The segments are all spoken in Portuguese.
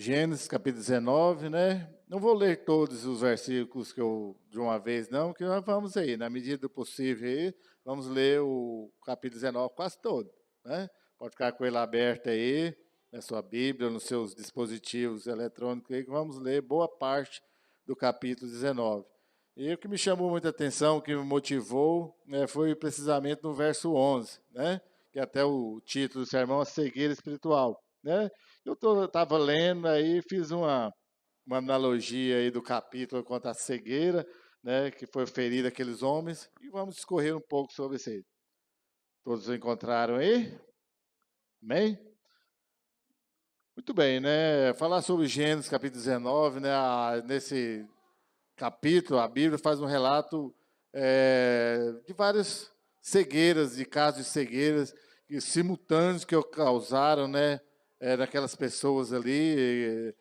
Gênesis capítulo 19, né? Não vou ler todos os versículos que eu de uma vez, não, que nós vamos aí, na medida do possível aí, vamos ler o capítulo 19 quase todo, né? Pode ficar com ele aberto aí, na sua Bíblia, nos seus dispositivos eletrônicos aí, que vamos ler boa parte do capítulo 19. E o que me chamou muita atenção, o que me motivou, né, foi precisamente no verso 11, né? Que é até o título do sermão, a cegueira espiritual, né? Eu estava lendo aí, fiz uma analogia aí do capítulo quanto à cegueira, né, que foi ferida aqueles homens, e vamos discorrer um pouco sobre isso aí. Todos encontraram aí? Amém? Muito bem, né? Falar sobre Gênesis capítulo 19, né? Nesse capítulo, a Bíblia faz um relato de várias cegueiras, de casos de cegueiras simultâneos que causaram, né? Daquelas pessoas ali,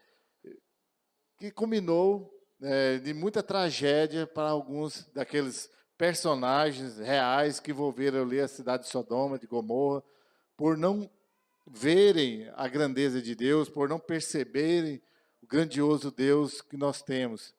que culminou de muita tragédia para alguns daqueles personagens reais que envolveram ali a cidade de Sodoma, de Gomorra, por não verem a grandeza de Deus, por não perceberem o grandioso Deus que nós temos.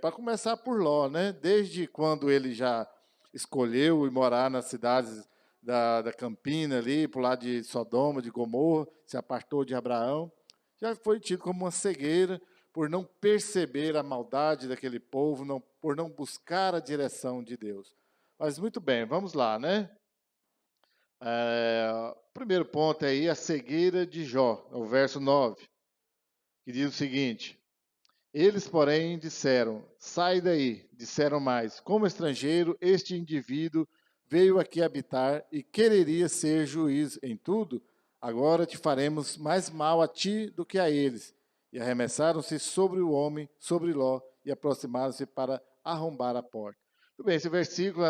Para começar por Ló, né? Desde quando ele já escolheu ir morar nas cidades da Campina ali, por lá de Sodoma, de Gomorra, se apartou de Abraão, já foi tido como uma cegueira por não perceber a maldade daquele povo, por não buscar a direção de Deus. Mas muito bem, vamos lá, né? O primeiro ponto aí, a cegueira de Jó, o verso 9, que diz o seguinte: eles, porém, disseram: sai daí. Disseram mais: como estrangeiro, este indivíduo veio aqui habitar e quereria ser juiz em tudo. Agora te faremos mais mal a ti do que a eles. E arremessaram-se sobre o homem, sobre Ló, e aproximaram-se para arrombar a porta. Muito bem, esse versículo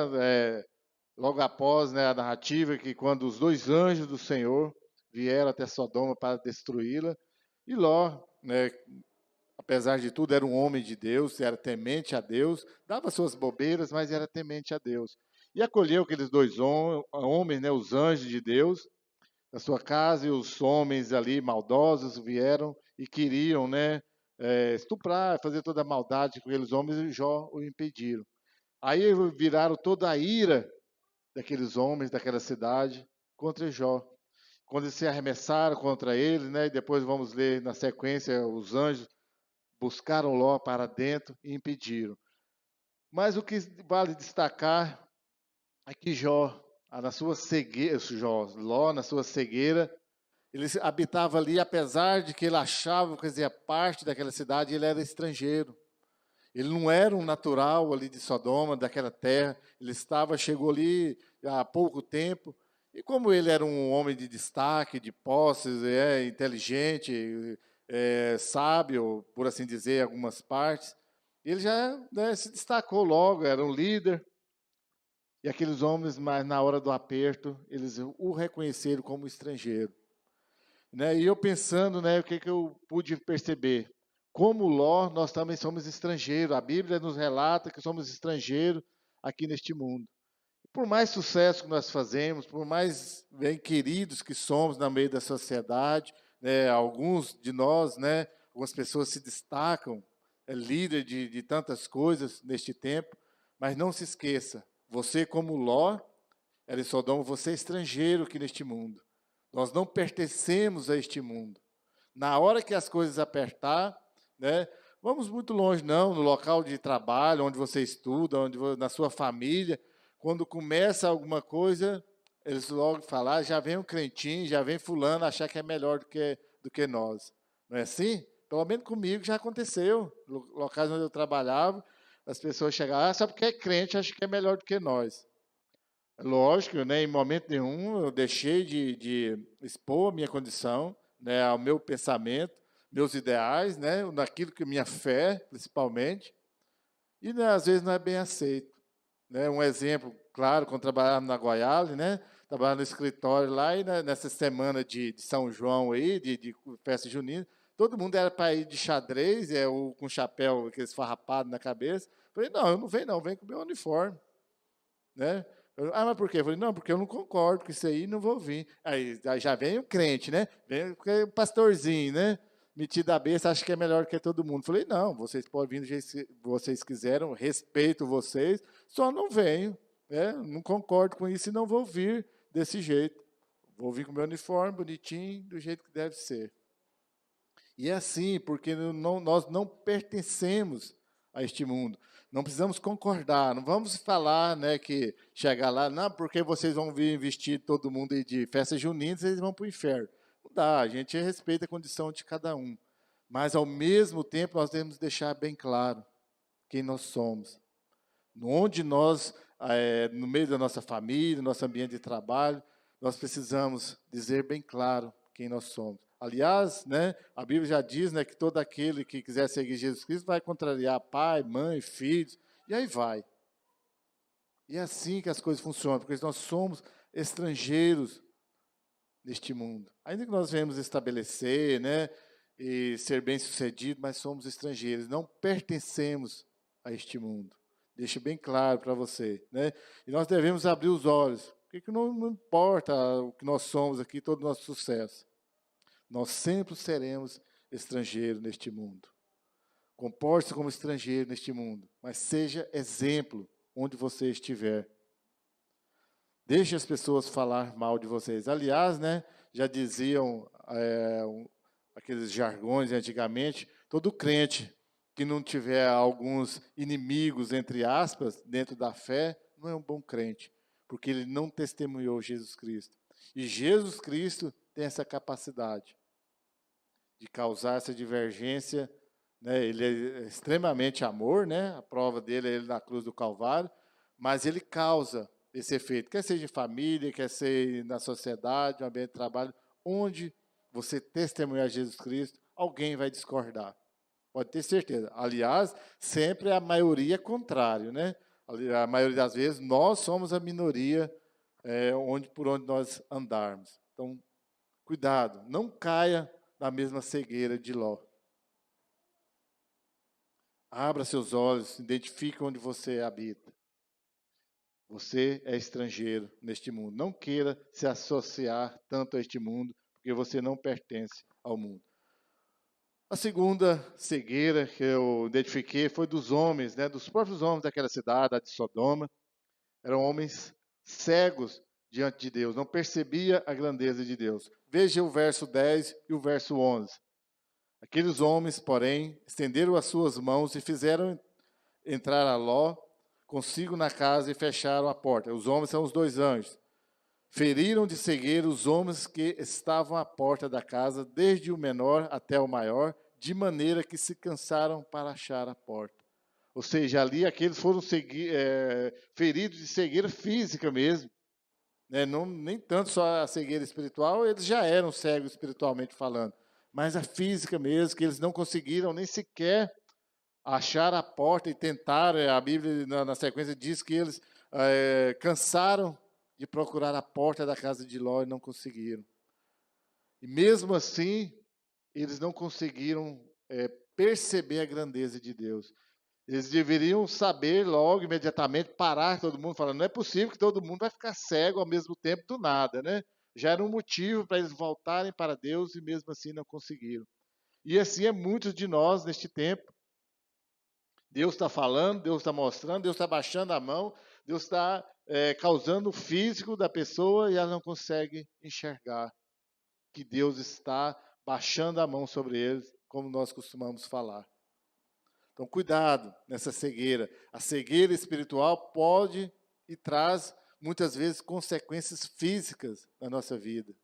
logo após, né, a narrativa que quando os dois anjos do Senhor vieram até Sodoma para destruí-la, e Ló, né, apesar de tudo, era um homem de Deus, era temente a Deus, dava suas bobeiras, mas era temente a Deus. E acolheu aqueles dois homens, né, os anjos de Deus, na sua casa, e os homens ali maldosos vieram e queriam, né, estuprar, fazer toda a maldade com aqueles homens, e Jó o impediram. Aí viraram toda a ira daqueles homens, daquela cidade, contra Jó. Quando eles se arremessaram contra ele, né, e depois vamos ler na sequência os anjos buscaram Ló para dentro e impediram. Mas o que vale destacar é que na sua cegueira, Ló, na sua cegueira, ele habitava ali, apesar de que ele achava que fazia parte daquela cidade, ele era estrangeiro. Ele não era um natural ali de Sodoma, daquela terra. Chegou ali há pouco tempo. E como ele era um homem de destaque, de posses, inteligente, sábio, por assim dizer, em algumas partes, ele já, né, se destacou logo, era um líder. E aqueles homens, mas na hora do aperto, eles o reconheceram como estrangeiro. Né? E eu pensando, né, o que eu pude perceber? Como Ló, nós também somos estrangeiros. A Bíblia nos relata que somos estrangeiros aqui neste mundo. Por mais sucesso que nós fazemos, por mais bem queridos que somos no meio da sociedade, né, alguns de nós, né, algumas pessoas se destacam, é líder de tantas coisas neste tempo, mas não se esqueça, você como Ló, era em Sodoma, você é estrangeiro aqui neste mundo. Nós não pertencemos a este mundo. Na hora que as coisas apertar, né, vamos muito longe não, no local de trabalho, onde você estuda, na sua família, quando começa alguma coisa, eles logo falam, já vem um crentinho, já vem fulano achar que é melhor do que nós. Não é assim? Pelo menos comigo já aconteceu. Locais onde eu trabalhava, as pessoas chegavam, só porque é crente, acha que é melhor do que nós. Lógico, né, em momento nenhum eu deixei de expor a minha condição, né, ao meu pensamento, meus ideais, né, naquilo que minha fé, principalmente, e né, às vezes não é bem aceito. Né? Um exemplo, claro, quando trabalhava na Goiás, né, trabalhava no escritório lá, e né, nessa semana de São João aí, de festa junina, todo mundo era para ir de xadrez, ou com chapéu, aqueles farrapados na cabeça. Falei, não, eu não venho não, venho com o meu uniforme. Né? Mas por quê? Eu falei, não, porque eu não concordo com isso aí, não vou vir. Aí já vem o crente, né? Vem o pastorzinho, né? metido a besta, acha que é melhor que todo mundo. Falei, não, vocês podem vir do jeito que vocês quiseram, respeito vocês, só não venho, né? Não concordo com isso e não vou vir desse jeito. Vou vir com o meu uniforme, bonitinho, do jeito que deve ser. E é assim, porque nós não pertencemos a este mundo. Não precisamos concordar, não vamos falar, né, que chegar lá, não, porque vocês vão vir vestir todo mundo aí de festa junina, vocês vão para o inferno. Não dá, a gente respeita a condição de cada um. Mas, ao mesmo tempo, nós devemos deixar bem claro quem nós somos. Onde nós, no meio da nossa família, nosso ambiente de trabalho, nós precisamos dizer bem claro quem nós somos. Aliás, né, a Bíblia já diz, né, que todo aquele que quiser seguir Jesus Cristo vai contrariar pai, mãe, filhos, e aí vai. E é assim que as coisas funcionam, porque nós somos estrangeiros neste mundo. Ainda que nós venhamos estabelecer, né, e ser bem-sucedidos, mas somos estrangeiros, não pertencemos a este mundo. Deixa bem claro para você, né? E nós devemos abrir os olhos, porque não importa o que nós somos aqui, todo o nosso sucesso. Nós sempre seremos estrangeiros neste mundo. Comporte-se como estrangeiro neste mundo, mas seja exemplo onde você estiver. Deixe as pessoas falar mal de vocês. Aliás, né, já diziam aqueles jargões antigamente, todo crente que não tiver alguns inimigos, entre aspas, dentro da fé, não é um bom crente, porque ele não testemunhou Jesus Cristo. E Jesus Cristo tem essa capacidade de causar essa divergência, né? Ele é extremamente amor, né? A prova dele é ele na cruz do Calvário, mas ele causa esse efeito, quer seja em família, quer seja na sociedade, no ambiente de trabalho, onde você testemunhar Jesus Cristo, alguém vai discordar. Pode ter certeza. Aliás, sempre a maioria é contrário, né? A maioria das vezes nós somos a minoria por onde nós andarmos. Então, cuidado, não caia na mesma cegueira de Ló. Abra seus olhos, identifique onde você habita. Você é estrangeiro neste mundo. Não queira se associar tanto a este mundo, porque você não pertence ao mundo. A segunda cegueira que eu identifiquei foi dos homens, né, dos próprios homens daquela cidade, a de Sodoma. Eram homens cegos diante de Deus, não percebia a grandeza de Deus. Veja o verso 10 e o verso 11. Aqueles homens, porém, estenderam as suas mãos e fizeram entrar a Ló consigo na casa e fecharam a porta. Os homens são os dois anjos. Feriram de cegueira os homens que estavam à porta da casa, desde o menor até o maior, de maneira que se cansaram para achar a porta. Ou seja, ali aqueles foram feridos de cegueira física mesmo. Né? Não, nem tanto só a cegueira espiritual, eles já eram cegos espiritualmente falando. Mas a física mesmo, que eles não conseguiram nem sequer achar a porta e tentaram. A Bíblia, na sequência, diz que eles cansaram de procurar a porta da casa de Ló e não conseguiram. E mesmo assim, eles não conseguiram perceber a grandeza de Deus. Eles deveriam saber logo, imediatamente, parar todo mundo, falando, não é possível que todo mundo vai ficar cego ao mesmo tempo do nada, né? Já era um motivo para eles voltarem para Deus e mesmo assim não conseguiram. E assim é muitos de nós neste tempo. Deus está falando, Deus está mostrando, Deus está baixando a mão, Deus está causando o físico da pessoa e ela não consegue enxergar que Deus está baixando a mão sobre eles, como nós costumamos falar. Então, cuidado nessa cegueira. A cegueira espiritual pode e traz, muitas vezes, consequências físicas na nossa vida.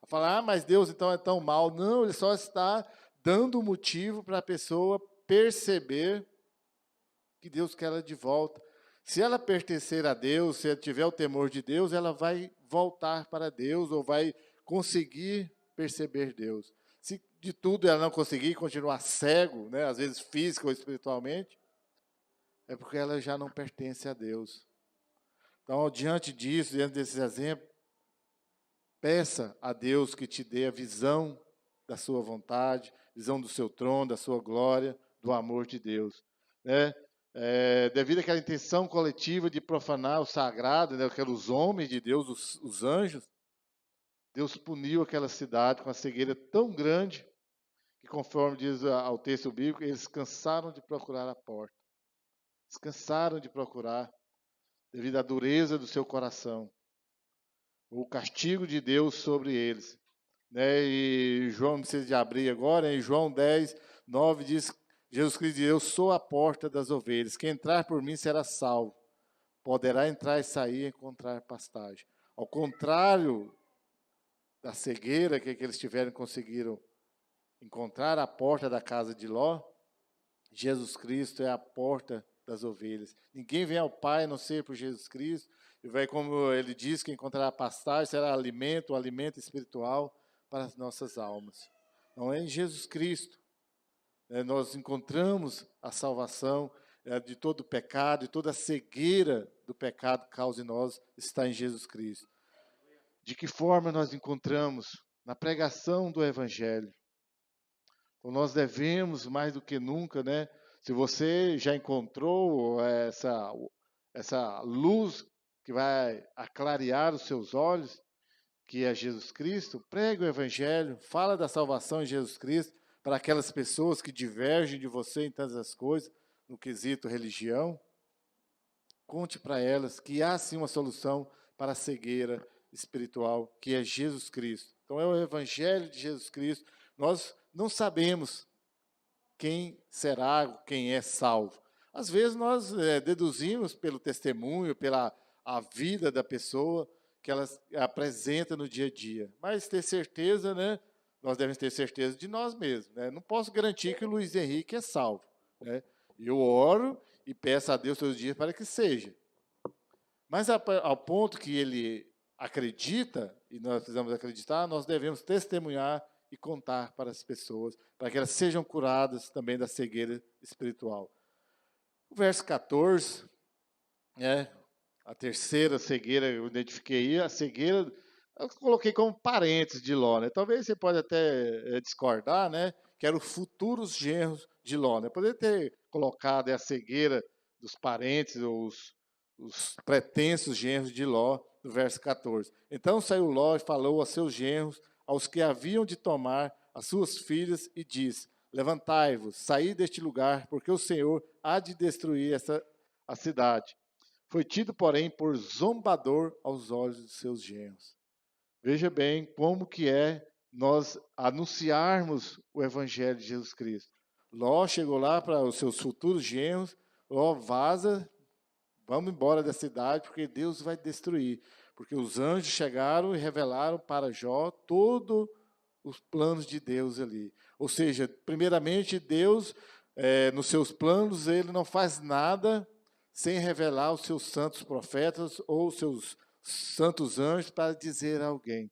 Falar, mas Deus então é tão mal. Não, Ele só está dando motivo para a pessoa perceber que Deus quer ela de volta. Se ela pertencer a Deus, se ela tiver o temor de Deus, ela vai voltar para Deus ou vai conseguir perceber Deus. Se de tudo ela não conseguir continuar cego, né, às vezes física ou espiritualmente, é porque ela já não pertence a Deus. Então, diante disso, diante desses exemplos, peça a Deus que te dê a visão da sua vontade, visão do seu trono, da sua glória, do amor de Deus. Né? Devido àquela intenção coletiva de profanar o sagrado, né, aqueles homens de Deus, os anjos, Deus puniu aquela cidade com uma cegueira tão grande E conforme diz o texto bíblico, eles cansaram de procurar a porta. Eles cansaram de procurar devido à dureza do seu coração. O castigo de Deus sobre eles. Né? E João, não precisa de abrir agora, em João 10, 9 diz, Jesus Cristo diz, eu sou a porta das ovelhas, quem entrar por mim será salvo, poderá entrar e sair e encontrar pastagem. Ao contrário da cegueira que eles tiveram, conseguiram encontrar a porta da casa de Ló, Jesus Cristo é a porta das ovelhas. Ninguém vem ao Pai a não ser por Jesus Cristo, e vai, como ele diz, que encontrará pastagem, será alimento, o alimento espiritual para as nossas almas. Não é em Jesus Cristo. Nós encontramos a salvação de todo o pecado, de toda a cegueira do pecado que causa em nós, está em Jesus Cristo. De que forma nós encontramos? Na pregação do Evangelho. Então nós devemos, mais do que nunca, né? Se você já encontrou essa luz que vai aclarear os seus olhos, que é Jesus Cristo, pregue o Evangelho, fala da salvação em Jesus Cristo para aquelas pessoas que divergem de você em tantas as coisas, no quesito religião. Conte para elas que há sim uma solução para a cegueira espiritual, que é Jesus Cristo. Então é o Evangelho de Jesus Cristo. Nós não sabemos quem será, quem é salvo. Às vezes nós deduzimos pelo testemunho, pela a vida da pessoa que ela apresenta no dia a dia. Mas ter certeza, né? Nós devemos ter certeza de nós mesmos. Né? Não posso garantir que o Luiz Henrique é salvo. Né? Eu oro e peço a Deus todos os dias para que seja. Mas ao ponto que ele acredita, e nós precisamos acreditar, nós devemos testemunhar e contar para as pessoas, para que elas sejam curadas também da cegueira espiritual. O verso 14, a terceira cegueira, eu identifiquei aí, a cegueira, eu coloquei como parentes de Ló, né? Talvez você pode até discordar, né? Que eram os futuros genros de Ló, né? Poderia ter colocado a cegueira dos parentes, os pretensos genros de Ló, no verso 14. Então saiu Ló e falou a seus genros, aos que haviam de tomar as suas filhas, e disse, levantai-vos, saí deste lugar, porque o Senhor há de destruir a cidade. Foi tido, porém, por zombador aos olhos de seus genros. Veja bem como que é nós anunciarmos o Evangelho de Jesus Cristo. Ló chegou lá para os seus futuros genros, Ló vaza, vamos embora da cidade, porque Deus vai destruir. Porque os anjos chegaram e revelaram para Jó todos os planos de Deus ali. Ou seja, primeiramente, Deus, nos seus planos, ele não faz nada sem revelar os seus santos profetas ou os seus santos anjos para dizer a alguém.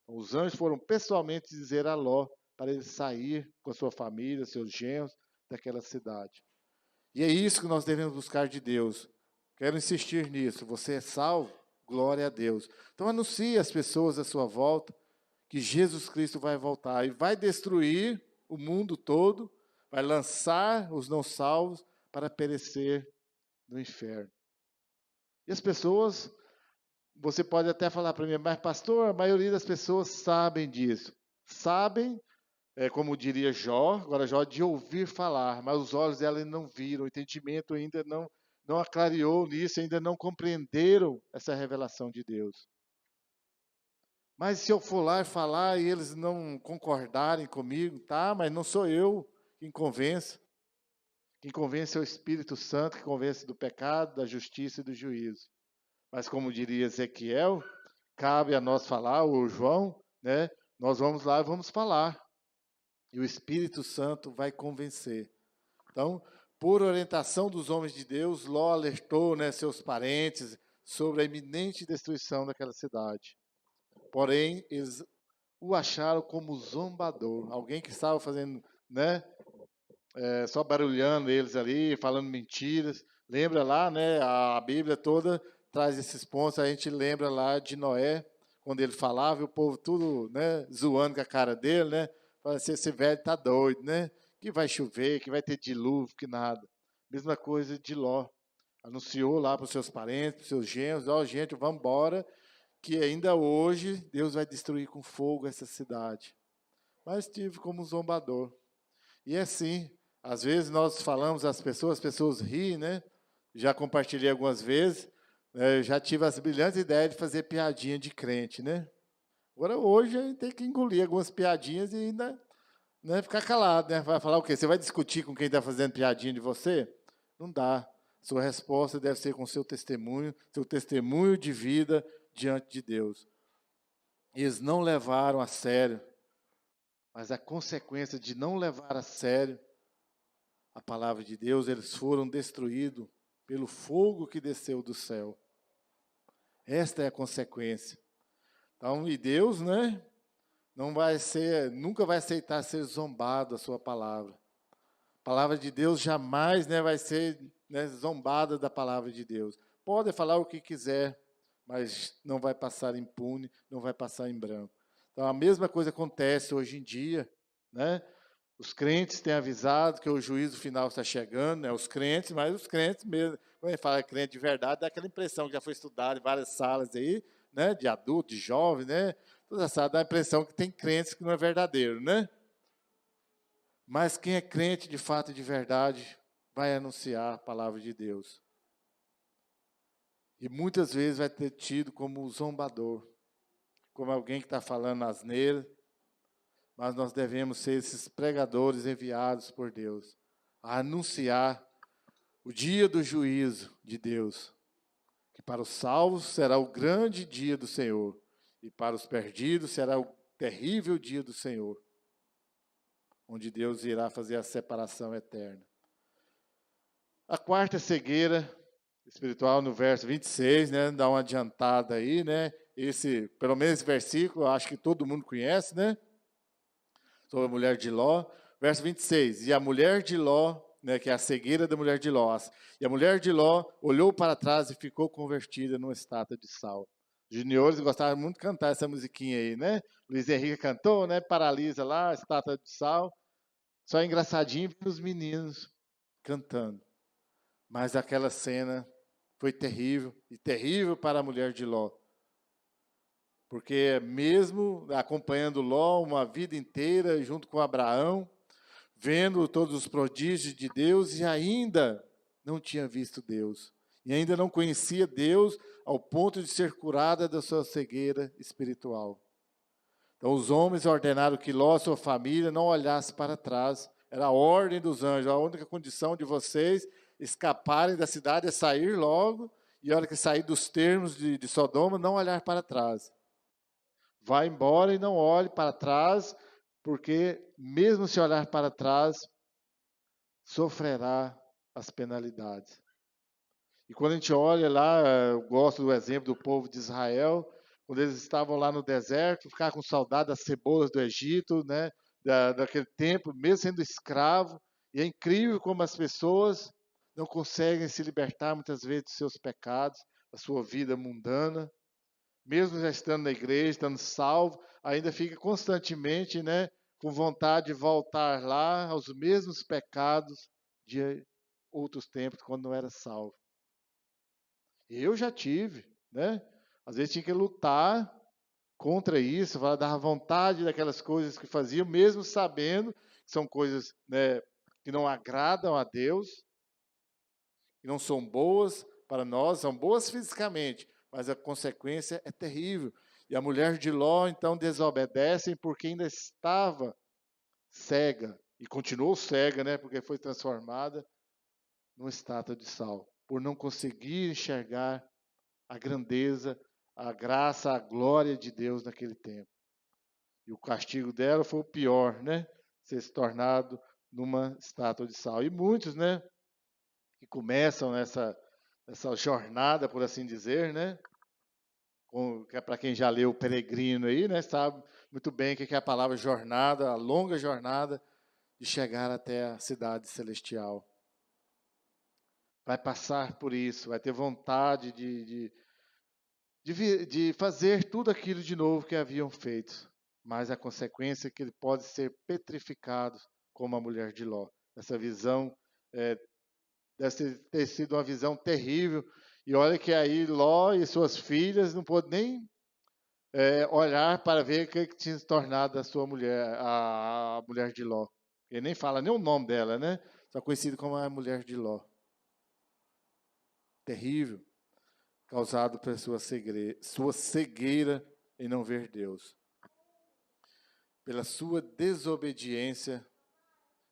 Os anjos foram pessoalmente dizer a Ló para ele sair com a sua família, seus genros, daquela cidade. E é isso que nós devemos buscar de Deus. Quero insistir nisso. Você é salvo? Glória a Deus. Então anuncie às pessoas à sua volta que Jesus Cristo vai voltar e vai destruir o mundo todo, vai lançar os não salvos para perecer no inferno. E as pessoas, você pode até falar para mim, mas pastor, a maioria das pessoas sabem disso. Sabem, como diria Jó, agora Jó de ouvir falar, mas os olhos dela não viram, o entendimento ainda não aclareou nisso, ainda não compreenderam essa revelação de Deus. Mas se eu for lá e falar e eles não concordarem comigo, tá, mas não sou eu quem convence. Quem convence é o Espírito Santo, que convence do pecado, da justiça e do juízo. Mas como diria Ezequiel, cabe a nós falar, ou João, né? Nós vamos lá e vamos falar. E o Espírito Santo vai convencer. Então, por orientação dos homens de Deus, Ló alertou, né, seus parentes sobre a iminente destruição daquela cidade. Porém, eles o acharam como zombador, alguém que estava fazendo, né, só barulhando eles ali, falando mentiras. Lembra lá, né, a Bíblia toda traz esses pontos, a gente lembra lá de Noé, quando ele falava, e o povo tudo, né, zoando com a cara dele, né, falando assim, esse velho tá doido, né, que vai chover, que vai ter dilúvio, que nada. Mesma coisa de Ló, anunciou lá para os seus parentes, para os seus genros, ó, gente, vamos embora, que ainda hoje Deus vai destruir com fogo essa cidade. Mas tive como zombador. E é assim, às vezes nós falamos às pessoas, as pessoas riem, né? Já compartilhei algumas vezes, eu já tive as brilhantes ideias de fazer piadinha de crente, né? Agora hoje a gente tem que engolir algumas piadinhas e ainda, né, ficar calado, né? Vai falar o quê? Você vai discutir com quem está fazendo piadinha de você? Não dá. Sua resposta deve ser com seu testemunho de vida diante de Deus. Eles não levaram a sério, mas a consequência de não levar a sério a palavra de Deus, eles foram destruídos pelo fogo que desceu do céu. Esta é a consequência. Então, e Deus, né, nunca vai aceitar ser zombado a sua palavra. A palavra de Deus jamais, né, vai ser, né, zombada da palavra de Deus. Pode falar o que quiser, mas não vai passar impune, não vai passar em branco. Então, a mesma coisa acontece hoje em dia, né? Os crentes têm avisado que o juízo final está chegando, né? Os crentes, mas os crentes mesmo, quando a gente fala crente de verdade, dá aquela impressão que já foi estudado em várias salas aí, né? De adulto, de jovem, né? Toda essa dá a impressão que tem crentes que não é verdadeiro, né? Mas quem é crente de fato e de verdade vai anunciar a palavra de Deus. E muitas vezes vai ter tido como zombador, como alguém que está falando asneira, mas nós devemos ser esses pregadores enviados por Deus a anunciar o dia do juízo de Deus, que para os salvos será o grande dia do Senhor, e para os perdidos será o terrível dia do Senhor, onde Deus irá fazer a separação eterna. A quarta cegueira espiritual, no verso 26, né, dá uma adiantada aí, né? Pelo menos esse versículo, acho que todo mundo conhece, né? Sobre a mulher de Ló. Verso 26, e a mulher de Ló, né, que é a cegueira da mulher de Ló, e a mulher de Ló olhou para trás e ficou convertida numa estátua de sal. Os juniores gostavam muito de cantar essa musiquinha aí, né? Luiz Henrique cantou, né? Paralisa lá, estátua de sal. Só é engraçadinho ver os meninos cantando. Mas aquela cena foi terrível, e terrível para a mulher de Ló. Porque mesmo acompanhando Ló uma vida inteira, junto com Abraão, vendo todos os prodígios de Deus, e ainda não tinha visto Deus. E ainda não conhecia Deus ao ponto de ser curada da sua cegueira espiritual. Então os homens ordenaram que Ló e sua família não olhassem para trás. Era a ordem dos anjos. A única condição de vocês escaparem da cidade é sair logo, e a hora que sair dos termos de Sodoma, não olhar para trás. Vá embora e não olhe para trás, porque mesmo se olhar para trás, sofrerá as penalidades. E quando a gente olha lá, eu gosto do exemplo do povo de Israel, quando eles estavam lá no deserto, ficar com saudade das cebolas do Egito, né, daquele tempo, mesmo sendo escravo. E é incrível como as pessoas não conseguem se libertar muitas vezes dos seus pecados, da sua vida mundana. Mesmo já estando na igreja, estando salvo, ainda fica constantemente, né, com vontade de voltar lá aos mesmos pecados de outros tempos, quando não era salvo. Eu já tive, né? Às vezes tinha que lutar contra isso, dar vontade daquelas coisas que faziam, mesmo sabendo que são coisas, né, que não agradam a Deus, que não são boas para nós, são boas fisicamente, mas a consequência é terrível. E a mulher de Ló, então, desobedece porque ainda estava cega, e continuou cega, né, porque foi transformada numa estátua de sal, por não conseguir enxergar a grandeza, a graça, a glória de Deus naquele tempo. E o castigo dela foi o pior, né? Ser se tornado numa estátua de sal. E muitos, né, que começam essa jornada, por assim dizer, né? Para quem já leu o Peregrino aí, né, sabe muito bem o que é a palavra jornada, a longa jornada de chegar até a cidade celestial. Vai passar por isso, vai ter vontade de fazer tudo aquilo de novo que haviam feito. Mas a consequência é que ele pode ser petrificado como a mulher de Ló. Essa visão deve ter sido uma visão terrível. E olha que aí Ló e suas filhas não pôde nem olhar para ver o que tinha se tornado a sua mulher, a mulher de Ló. Ele nem fala nem o nome dela, né? Só conhecida como a mulher de Ló. Terrível, causado pela sua cegueira em não ver Deus. Pela sua desobediência,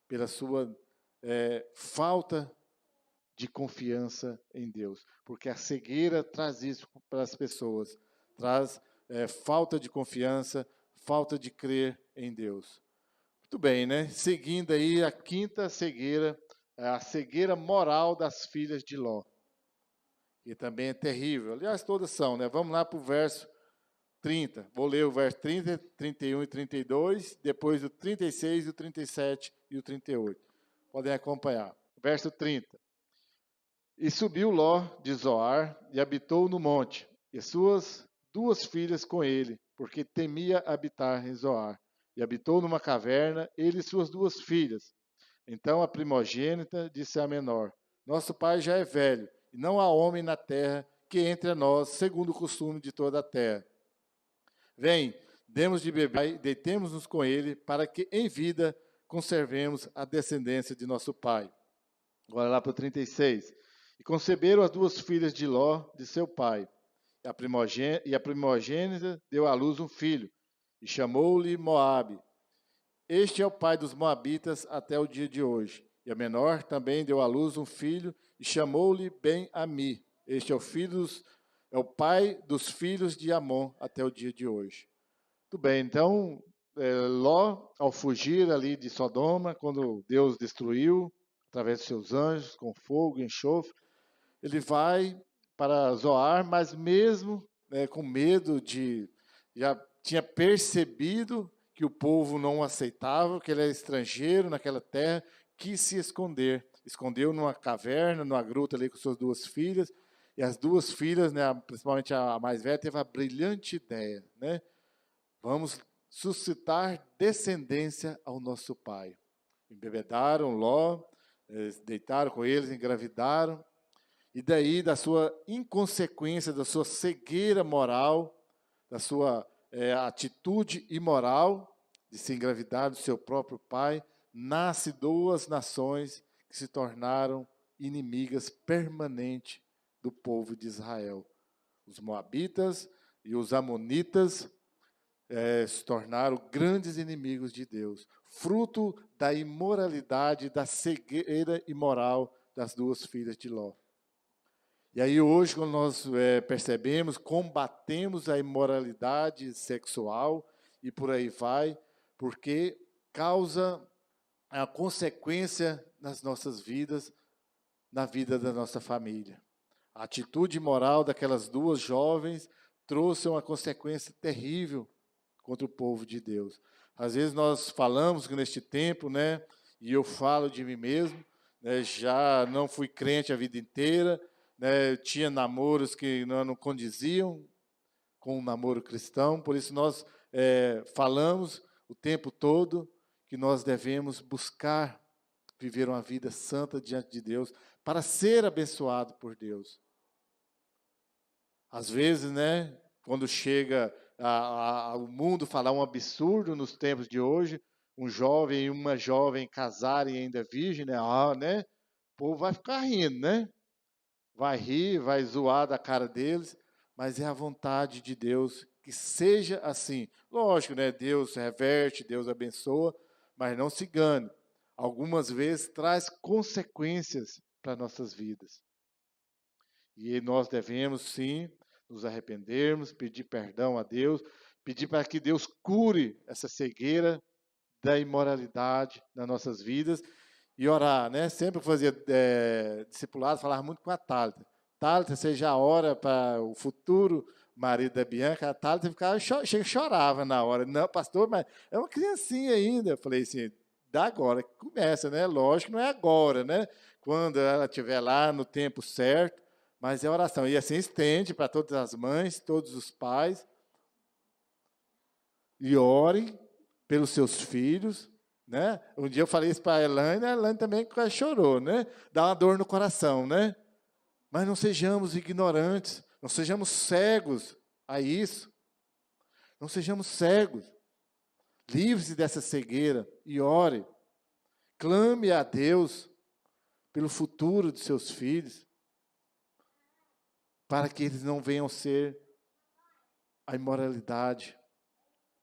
pela sua falta de confiança em Deus. Porque a cegueira traz isso para as pessoas. Traz falta de confiança, falta de crer em Deus. Muito bem, né? Seguindo aí a quinta cegueira, a cegueira moral das filhas de Ló. Que também é terrível. Aliás, todas são, né? Vamos lá para o verso 30. Vou ler o verso 30, 31 e 32, depois o 36, o 37 e o 38. Podem acompanhar. Verso 30. E subiu Ló de Zoar e habitou no monte, e suas 2 filhas com ele, porque temia habitar em Zoar. E habitou numa caverna, ele e suas 2 filhas. Então a primogênita disse à menor: Nosso pai já é velho, e não há homem na terra que entre a nós, segundo o costume de toda a terra. Vem, demos de beber e deitemos-nos com ele, para que em vida conservemos a descendência de nosso pai. Agora lá para o 36. E conceberam as 2 filhas de Ló, de seu pai. E a primogênita deu à luz um filho, e chamou-lhe Moabe. Este é o pai dos moabitas até o dia de hoje. E a menor também deu à luz um filho, e chamou-lhe Ben-Ami. Este é o pai dos filhos de Amon até o dia de hoje. Muito bem, então, Ló, ao fugir ali de Sodoma, quando Deus destruiu, através de seus anjos, com fogo e enxofre, ele vai para Zoar, mas mesmo com medo já tinha percebido que o povo não o aceitava, que ele era estrangeiro naquela terra, quis se esconder. Escondeu numa caverna, numa gruta ali com suas 2 filhas, e as 2 filhas, né, principalmente a mais velha, teve a brilhante ideia, né? Vamos suscitar descendência ao nosso pai. Embebedaram Ló, deitaram com eles, engravidaram, e daí da sua inconsequência, da sua cegueira moral, da sua atitude imoral de se engravidar do seu próprio pai, nasce 2 nações que se tornaram inimigas permanentes do povo de Israel. Os moabitas e os amonitas se tornaram grandes inimigos de Deus, fruto da imoralidade, da cegueira imoral das 2 filhas de Ló. E aí hoje, quando nós percebemos, combatemos a imoralidade sexual e por aí vai, porque causa a consequência nas nossas vidas, na vida da nossa família. A atitude moral daquelas 2 jovens trouxe uma consequência terrível contra o povo de Deus. Às vezes nós falamos que neste tempo, né, e eu falo de mim mesmo, né, já não fui crente a vida inteira, né, tinha namoros que não condiziam com o namoro cristão, por isso nós falamos o tempo todo que nós devemos buscar viver uma vida santa diante de Deus para ser abençoado por Deus. Às vezes, né, quando chega ao mundo falar um absurdo nos tempos de hoje, um jovem e uma jovem casarem ainda virgem, né, o povo vai ficar rindo, né? Vai rir, vai zoar da cara deles, mas é a vontade de Deus que seja assim. Lógico, né? Deus reverte, Deus abençoa, mas não se engane. Algumas vezes traz consequências para nossas vidas. E nós devemos, sim, nos arrependermos, pedir perdão a Deus, pedir para que Deus cure essa cegueira da imoralidade nas nossas vidas e orar, né? Sempre que fazia discipulado, falava muito com a Thalita. Thalita, você já ora para o futuro marido da Bianca? A Thalita chorava na hora. Não, pastor, mas é uma criancinha ainda. Eu falei assim, dá agora que começa, né? Lógico, não é agora, né? Quando ela estiver lá no tempo certo, mas é oração. E assim estende para todas as mães, todos os pais. E orem pelos seus filhos, né? Um dia eu falei isso para a Elaine também quase chorou, né? Dá uma dor no coração, né? Mas não sejamos ignorantes, não sejamos cegos a isso. Não sejamos cegos. Livre-se dessa cegueira e ore. Clame a Deus pelo futuro de seus filhos, para que eles não venham ser a imoralidade,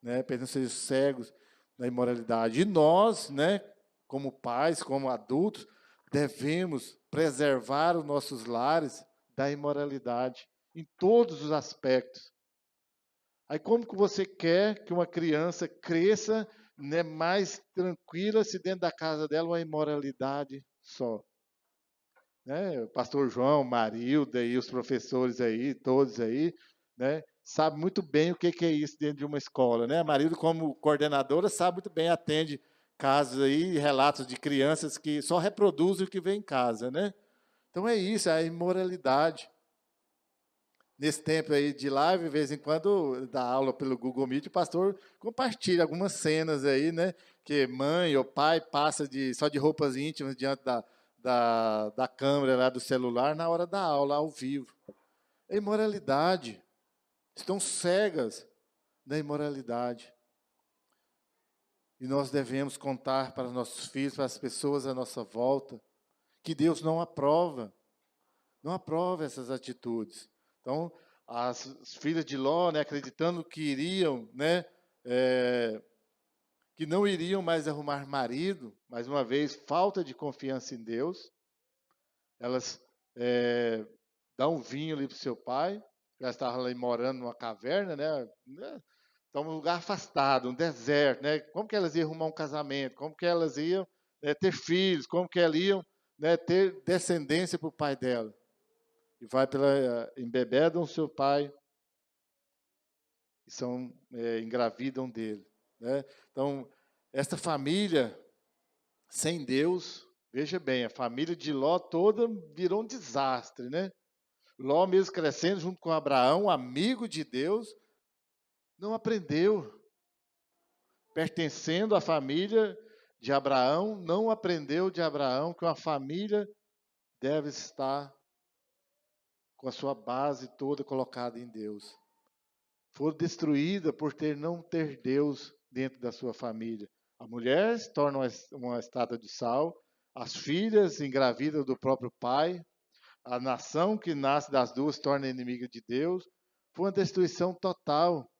né? Para que não sejam cegos da imoralidade. E nós, né, como pais, como adultos, devemos preservar os nossos lares da imoralidade, em todos os aspectos. Aí como que você quer que uma criança cresça, né, mais tranquila se dentro da casa dela uma imoralidade só? Né? O pastor João, Marilda e os professores aí, todos aí, né, sabe muito bem o que é isso dentro de uma escola, né? A Marilda, como coordenadora, sabe muito bem, atende casos aí, relatos de crianças que só reproduzem o que vê em casa, né? Então é isso, é a imoralidade. Nesse tempo aí de live, de vez em quando, dá aula pelo Google Meet, o pastor compartilha algumas cenas aí, né? Que mãe ou pai passa só de roupas íntimas diante da câmera lá do celular na hora da aula, ao vivo. É imoralidade. Estão cegas da imoralidade. E nós devemos contar para os nossos filhos, para as pessoas à nossa volta, que Deus não aprova essas atitudes. Então, as filhas de Ló, né, acreditando que iriam, né, que não iriam mais arrumar marido, mais uma vez, falta de confiança em Deus, elas dão um vinho ali para o seu pai, já estava ali morando numa caverna, né, então um lugar afastado, um deserto, né, como que elas iam arrumar um casamento, como que elas iam, né, ter filhos, como que elas iam, né, ter descendência para o pai dela. E vai embebedam o seu pai e engravidam dele, né? Então, esta família sem Deus, veja bem, a família de Ló toda virou um desastre, né? Ló mesmo crescendo junto com Abraão, amigo de Deus, não aprendeu. Pertencendo à família de Abraão, não aprendeu de Abraão que uma família deve estar com a sua base toda colocada em Deus. For destruída por não ter Deus dentro da sua família. A mulher se torna uma estátua de sal, as filhas engravidam do próprio pai, a nação que nasce das duas se torna inimiga de Deus. Foi uma destruição total.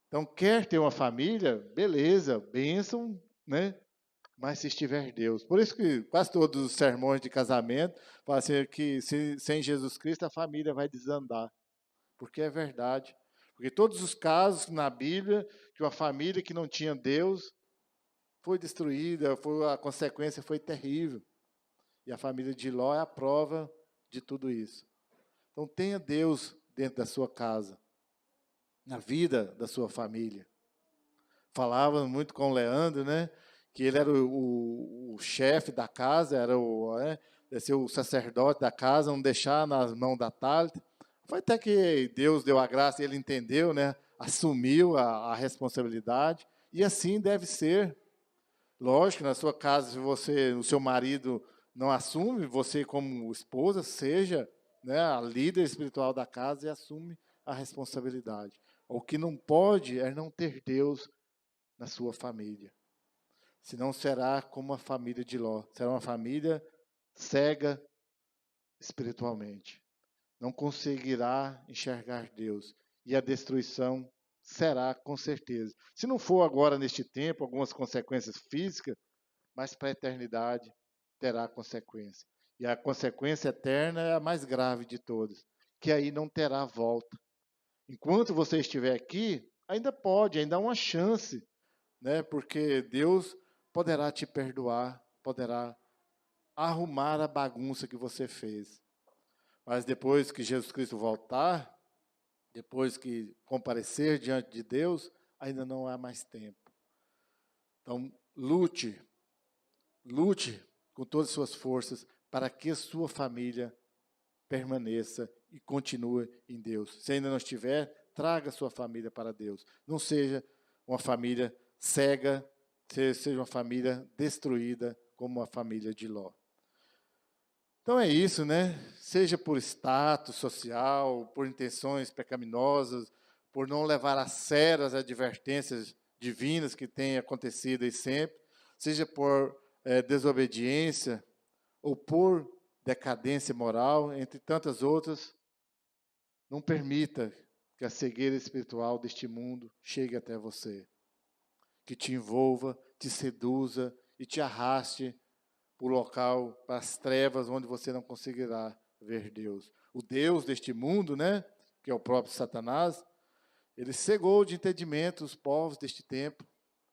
Então, quer ter uma família? Beleza, bênção, né? Mas se estiver Deus. Por isso que quase todos os sermões de casamento falam assim que sem Jesus Cristo a família vai desandar. Porque é verdade. Porque todos os casos na Bíblia de uma família que não tinha Deus foi destruída, a consequência foi terrível. E a família de Ló é a prova de tudo isso. Então tenha Deus dentro da sua casa, na vida da sua família. Falava muito com o Leandro, né? Que ele era o chefe da casa, era o sacerdote da casa, não deixar nas mãos da Tálita. Foi até que Deus deu a graça e ele entendeu, né? Assumiu a responsabilidade. E assim deve ser. Lógico, na sua casa, se o seu marido não assume, você como esposa, seja, né, a líder espiritual da casa e assume a responsabilidade. O que não pode é não ter Deus na sua família. Senão será como a família de Ló. Será uma família cega espiritualmente. Não conseguirá enxergar Deus. E a destruição será com certeza. Se não for agora neste tempo, algumas consequências físicas, mas para a eternidade terá consequência. E a consequência eterna é a mais grave de todas, que aí não terá volta. Enquanto você estiver aqui, ainda pode, ainda há uma chance, né? Porque Deus poderá te perdoar, poderá arrumar a bagunça que você fez. Mas depois que Jesus Cristo voltar, depois que comparecer diante de Deus, ainda não há mais tempo. Então, lute com todas as suas forças para que a sua família permaneça e continue em Deus. Se ainda não estiver, traga a sua família para Deus. Não seja uma família cega, seja uma família destruída como a família de Ló. Então é isso, né? Seja por status social, por intenções pecaminosas, por não levar a sério as advertências divinas que têm acontecido aí sempre, seja por desobediência ou por decadência moral, entre tantas outras, não permita que a cegueira espiritual deste mundo chegue até você, que te envolva, te seduza e te arraste para o local, para as trevas, onde você não conseguirá ver Deus. O Deus deste mundo, né, que é o próprio Satanás, ele cegou de entendimento os povos deste tempo.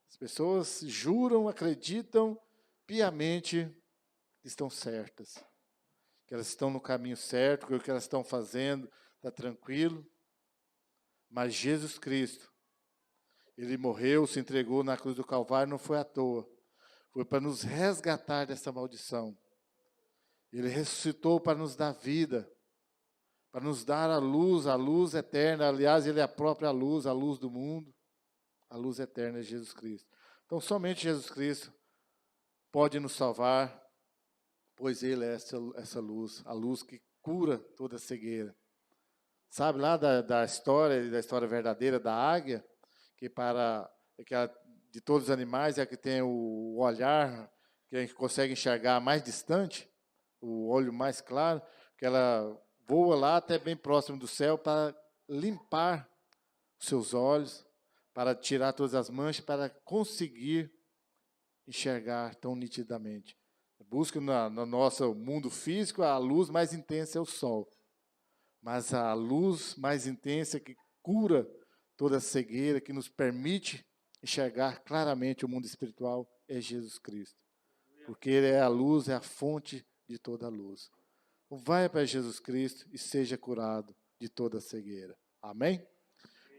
As pessoas juram, acreditam piamente que estão certas, que elas estão no caminho certo, que o que elas estão fazendo está tranquilo. Mas Jesus Cristo, ele morreu, se entregou na cruz do Calvário, não foi à toa. Foi para nos resgatar dessa maldição. Ele ressuscitou para nos dar vida, para nos dar a luz eterna. Aliás, ele é a própria luz, a luz do mundo. A luz eterna é Jesus Cristo. Então, somente Jesus Cristo pode nos salvar, pois ele é essa luz, a luz que cura toda a cegueira. Sabe lá da história verdadeira da águia, que de todos os animais é a que tem o olhar, que a gente consegue enxergar mais distante, o olho mais claro, que ela voa lá até bem próximo do céu para limpar os seus olhos, para tirar todas as manchas, para conseguir enxergar tão nitidamente. Busca no nosso mundo físico, a luz mais intensa é o sol. Mas a luz mais intensa que cura toda a cegueira, que nos permite enxergar claramente o mundo espiritual, é Jesus Cristo. Porque ele é a luz, é a fonte de toda a luz. Então, vai para Jesus Cristo e seja curado de toda a cegueira. Amém?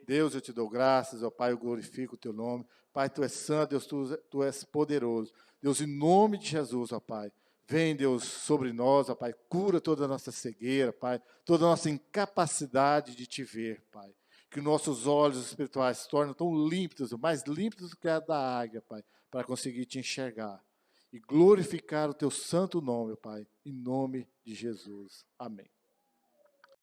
Deus, eu te dou graças, ó Pai, eu glorifico o teu nome. Pai, tu és santo, Deus, tu és poderoso. Deus, em nome de Jesus, ó Pai, vem, Deus, sobre nós, ó Pai, cura toda a nossa cegueira, Pai, toda a nossa incapacidade de te ver, Pai. Que nossos olhos espirituais se tornem tão límpidos, mais límpidos do que a da águia, Pai, para conseguir te enxergar. E glorificar o teu santo nome, Pai, em nome de Jesus. Amém.